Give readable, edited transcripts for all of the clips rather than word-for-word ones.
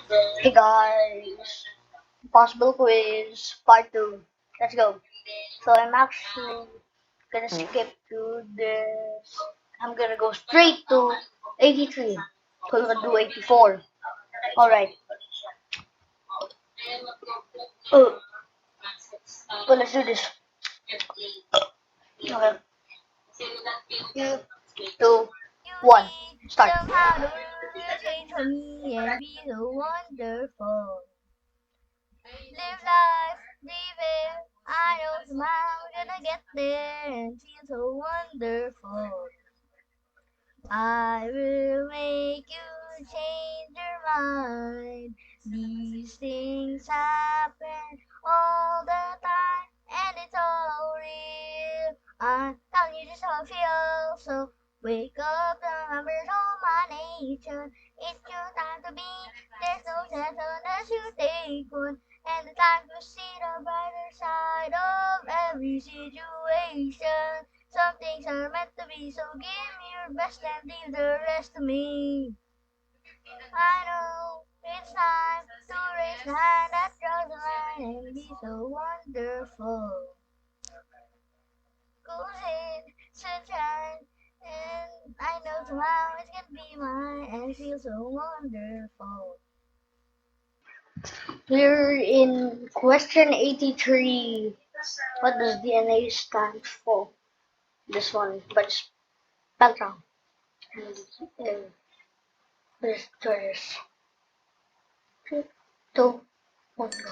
Hey guys, Possible Quiz Part 2. Let's go. So I'm actually gonna skip to this. I'm gonna go straight to 83. So we're gonna do 84. Alright. Oh, well, let's do this. Okay. 3, 2, 1. Start. Somehow the world will change for me and be so wonderful. Live life, live it. I know somehow we're gonna get there and feel so wonderful. I will make you change your mind. These things happen all the time, and it's all real. I'm telling you just how I feel. So wake up, the numbers on my nature. It's your time to be. There's no chance unless you take one. And the time to see the brighter side of every situation. Some things are meant to be, so give me your best and leave the rest to me. I know it's time to raise the hand that draws the line and be so wonderful. Goes in sunshine, and I know somehow it's gonna be mine and feel so wonderful. We're in question 83. What does DNA stand for? This one, but it's spelled wrong. And there's 3, 2, 1, go.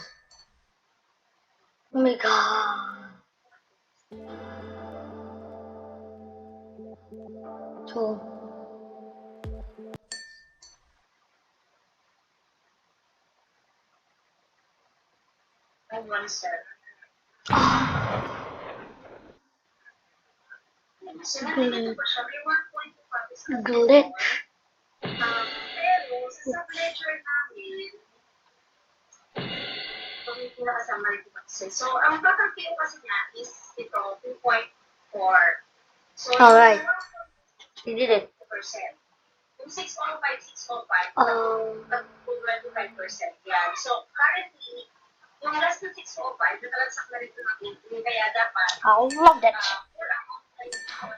Oh my god. So, glitch. So, ang total PO kasi niya is ito, 2.4. So, Alright. You did it. percent. Yung 605, tag 25%. Yan. So, currently, yung less than 605, natalagsak na rin ito natin. Kaya dapat, I love that.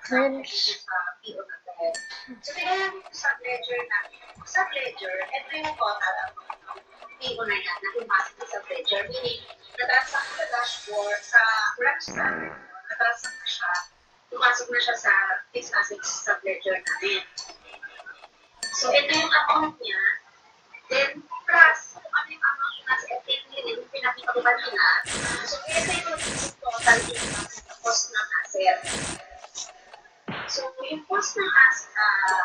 Prince. So, tingnan natin yung sub-ledger natin. Sub-ledger, ito yung total PO na yan, na pumasok sa sub-ledger. Meaning, natransact sa dashboard, sa branch natin, natransact na siya, pumasok na siya sa fixed assets sub-ledger natin. So, ito yung account niya. Then, plus, kung ano yung amount yung nasa FTP rin, yung pinakita ko kanina. So, ito yung total income sa cost ng asset. So, yung cost ng asset,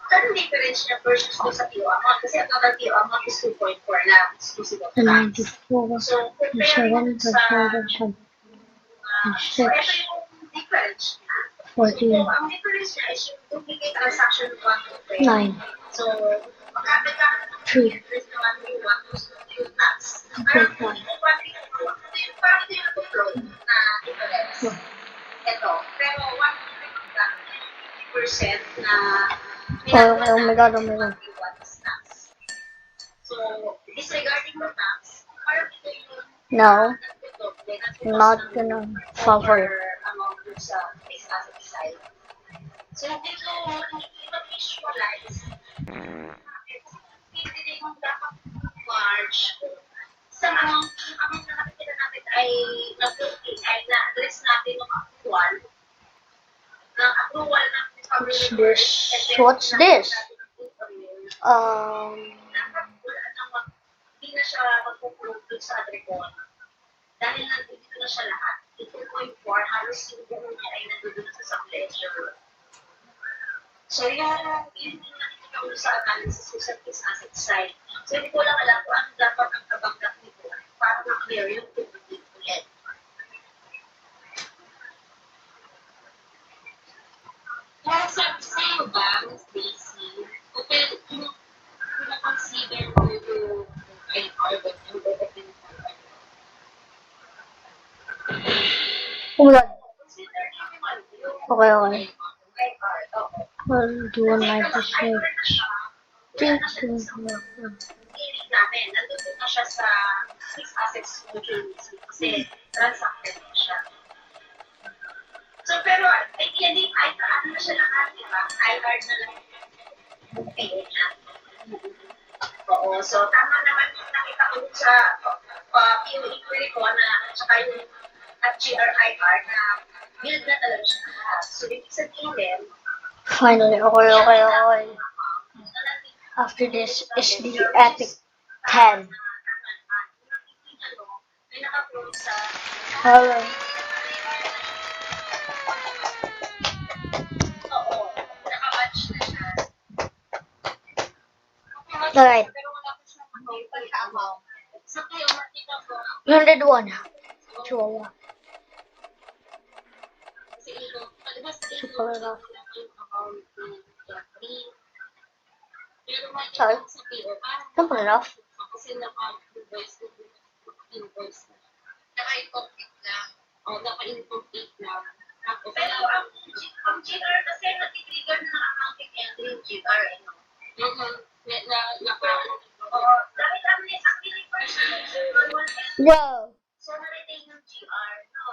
anong difference niya versus doon sa PO amount? Kasi ang total PO amount is 2.4 lang, exclusive of tax. 94, So, comparing sa, so, ito yung difference niya. 14, So, ang difference niya is yung duplicate transaction ng 9, So, magkabit ka ng 3, interest naman yung 1 yung tax. 2.5. Pero kung yung parang ito yung natutuloy na difference. Ito. Pero 1% na Oh my god, oh my god. tax. So, disregarding the tax, parang ito yung No, I'm not gonna fall for it. amount dun sa fixed asset side. So, dito, visualize hindi yung dapat March sa amount na nakikita natin ay na-address natin yung approval ng What's this? What's this? hindi na siya magpupunod dun sa Agricon. Dahil nandito na siya lahat. 2.4, halos yung buong niya ay nandito na sa sub-ledger. So, yung nakikita ko sa analysis ko sa fixed asset side. So, hindi ko lang alam kung ano dapat ang kabanggap nito para ma-clear yung tubig ulit. Kaya sa yung banks, Daisy, okay, kung na-consider mo yung ay carbon, yung development. Oh my god. Consider yung Okay, okay. card, I'll do a 96. 3, 2, 1. namin. Nandun na siya sa fixed assets module mismo kasi transacted na siya. So, pero, yan din, kahit ano na siya lahat, di ba? IR na lang yung PO niya. Oo, so tama naman yung nakita ko sa PO inquiry ko na tsaka yung at GRIR na build na talaga siya lahat. So, ibig sabihin, Finally, okay. After this is the Epic 10. may naka-upload sa Hello. oo, naka-match na siya. Alright. Pero wala pa siyang pagka-amount. Sa kayo, makita ko, 101. Chihuahua. kasi ilo, palibas sa ilo, Super enough. yung amount ni Jeffrey. Pero makita Sorry. ko sa PO, parang Simple enough. kasi naka-invoice na. Naka-incomplete lang. O, naka-incomplete lang. Pero ang GR kasi nag-trigger na accounting entry yung GR, eh, no? Oo, dami-dami na isang version ng GR. No. So, na-retain yung GR, no?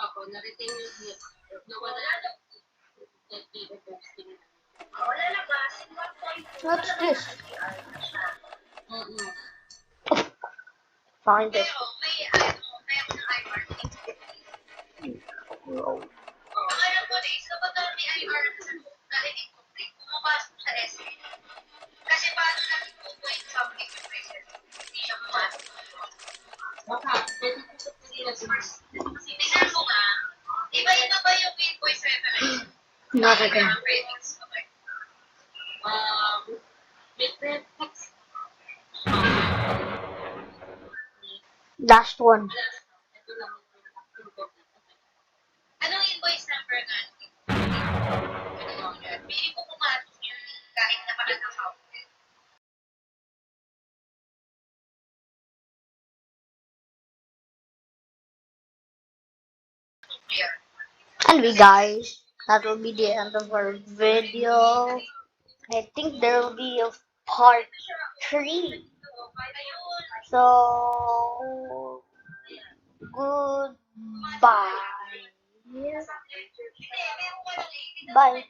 Ako, na-retain yung GR. Nawala na. Wala na ba? Single point. What's this? GR na siya. Find it. Pero, may ako ng IR. Ang alam ko na is, kapag may IR sa na incomplete, pumapasok sa SR. Kasi paano naging 2 point something yung present? Hindi siya pumasok. Baka, tingnan mo nga, iba-iba ba yung invoice reference? Not again. Ang ratings ko ba? May prefix. Last one. Ito lang. Anong invoice number nga? Pili ko pumasok yung kahit na pa-account. Anyway, guys, that will be the end of our video. I think there will be a part 3. So, goodbye. Bye.